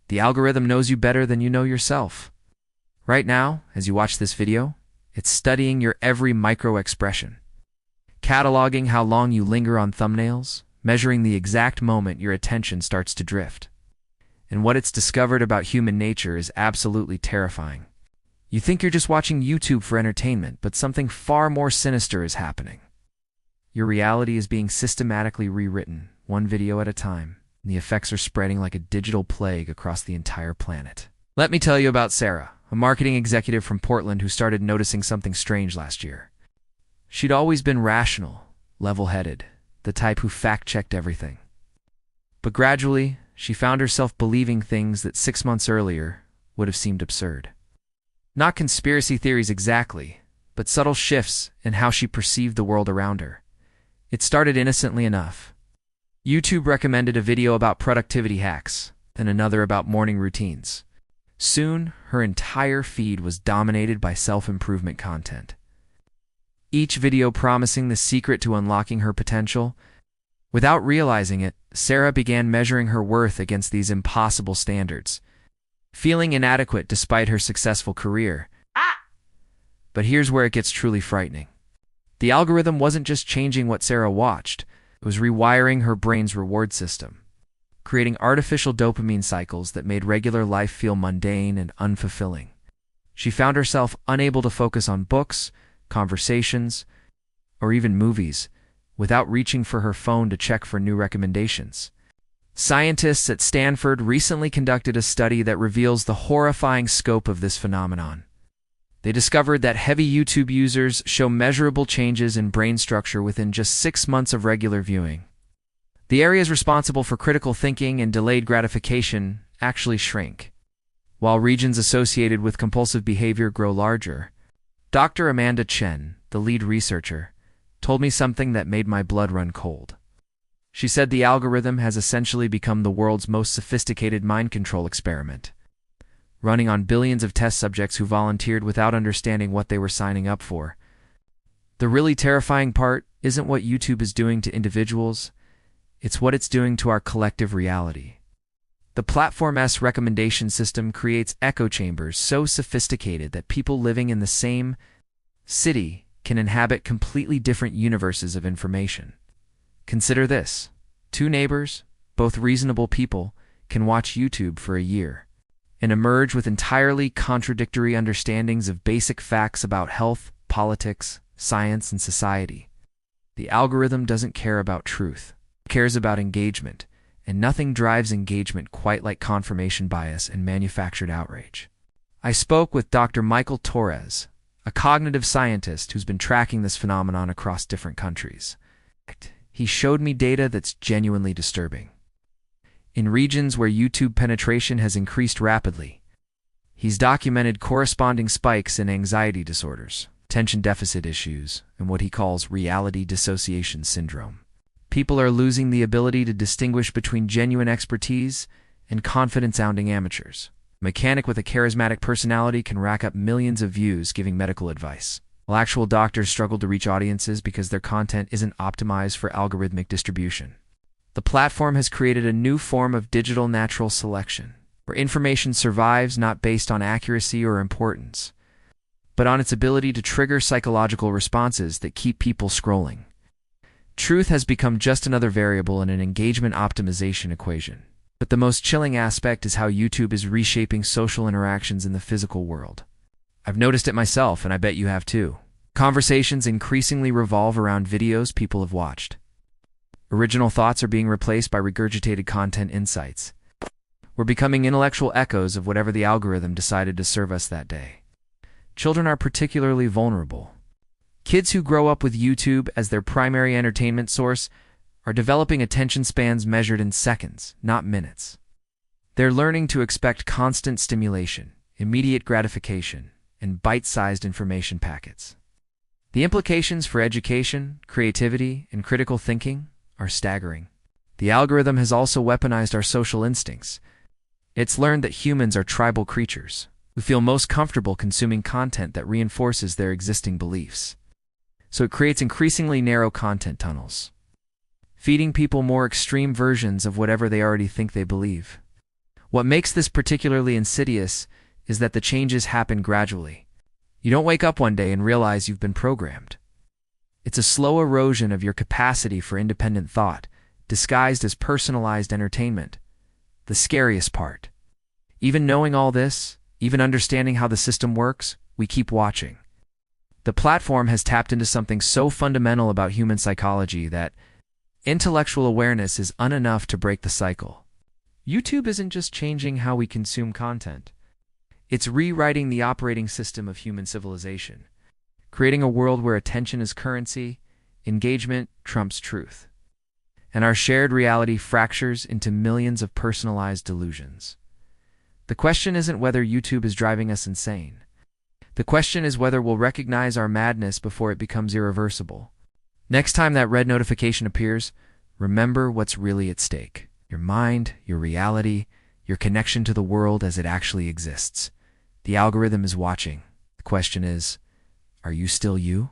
The algorithm knows you better than you know yourself. Right now, as you watch this video, it's studying your every micro-expression, cataloging how long you linger on thumbnails, measuring the exact moment your attention starts to drift. And what it's discovered about human nature is absolutely terrifying. You think you're just watching YouTube for entertainment, but something far more sinister is happening. Your reality is being systematically rewritten, one video at a time, and the effects are spreading like a digital plague across the entire planet. Let me tell you about Sarah, a marketing executive from Portland who started noticing something strange last year. She'd always been rational, level-headed, the type who fact-checked everything. But gradually, she found herself believing things that 6 months earlier would have seemed absurd. Not conspiracy theories exactly, but subtle shifts in how she perceived the world around her. It started innocently enough. YouTube recommended a video about productivity hacks, and another about morning routines. Soon, her entire feed was dominated by self-improvement content. Each video promising the secret to unlocking her potential. Without realizing it, Sarah began measuring her worth against these impossible standards, feeling inadequate despite her successful career. But here's where it gets truly frightening. The algorithm wasn't just changing what Sarah watched, it was rewiring her brain's reward system, creating artificial dopamine cycles that made regular life feel mundane and unfulfilling. She found herself unable to focus on books, conversations, or even movies, without reaching for her phone to check for new recommendations. Scientists at Stanford recently conducted a study that reveals the horrifying scope of this phenomenon. They discovered that heavy YouTube users show measurable changes in brain structure within just 6 months of regular viewing. The areas responsible for critical thinking and delayed gratification actually shrink, while regions associated with compulsive behavior grow larger. Dr. Amanda Chen, the lead researcher, told me something that made my blood run cold. She said the algorithm has essentially become the world's most sophisticated mind control experiment, running on billions of test subjects who volunteered without understanding what they were signing up for. The really terrifying part isn't what YouTube is doing to individuals, it's what it's doing to our collective reality. The platform's recommendation system creates echo chambers so sophisticated that people living in the same city can inhabit completely different universes of information. Consider this. 2 neighbors, both reasonable people, can watch YouTube for a year and emerge with entirely contradictory understandings of basic facts about health, politics, science, and society. The algorithm doesn't care about truth. It cares about engagement, and nothing drives engagement quite like confirmation bias and manufactured outrage. I spoke with Dr. Michael Torres, a cognitive scientist who's been tracking this phenomenon across different countries. He showed me data that's genuinely disturbing. In regions where YouTube penetration has increased rapidly, he's documented corresponding spikes in anxiety disorders, attention deficit issues, and what he calls reality dissociation syndrome. People are losing the ability to distinguish between genuine expertise and confident-sounding amateurs. A mechanic with a charismatic personality can rack up millions of views giving medical advice, while actual doctors struggle to reach audiences because their content isn't optimized for algorithmic distribution. The platform has created a new form of digital natural selection, where information survives not based on accuracy or importance, but on its ability to trigger psychological responses that keep people scrolling. Truth has become just another variable in an engagement optimization equation. But the most chilling aspect is how YouTube is reshaping social interactions in the physical world. I've noticed it myself, and I bet you have too. Conversations increasingly revolve around videos people have watched. Original thoughts are being replaced by regurgitated content insights. We're becoming intellectual echoes of whatever the algorithm decided to serve us that day. Children are particularly vulnerable. Kids who grow up with YouTube as their primary entertainment source are developing attention spans measured in seconds, not minutes. They're learning to expect constant stimulation, immediate gratification, and bite-sized information packets. The implications for education, creativity, and critical thinking are staggering. The algorithm has also weaponized our social instincts. It's learned that humans are tribal creatures who feel most comfortable consuming content that reinforces their existing beliefs. So it creates increasingly narrow content tunnels, feeding people more extreme versions of whatever they already think they believe. What makes this particularly insidious is that the changes happen gradually. You don't wake up one day and realize you've been programmed. It's a slow erosion of your capacity for independent thought, disguised as personalized entertainment. The scariest part. Even knowing all this, even understanding how the system works, we keep watching. The platform has tapped into something so fundamental about human psychology that intellectual awareness is unenough to break the cycle. YouTube isn't just changing how we consume content. It's rewriting the operating system of human civilization, creating a world where attention is currency, engagement trumps truth, and our shared reality fractures into millions of personalized delusions. The question isn't whether YouTube is driving us insane. The question is whether we'll recognize our madness before it becomes irreversible. Next time that red notification appears, remember what's really at stake. Your mind, your reality, your connection to the world as it actually exists. The algorithm is watching. The question is, are you still you?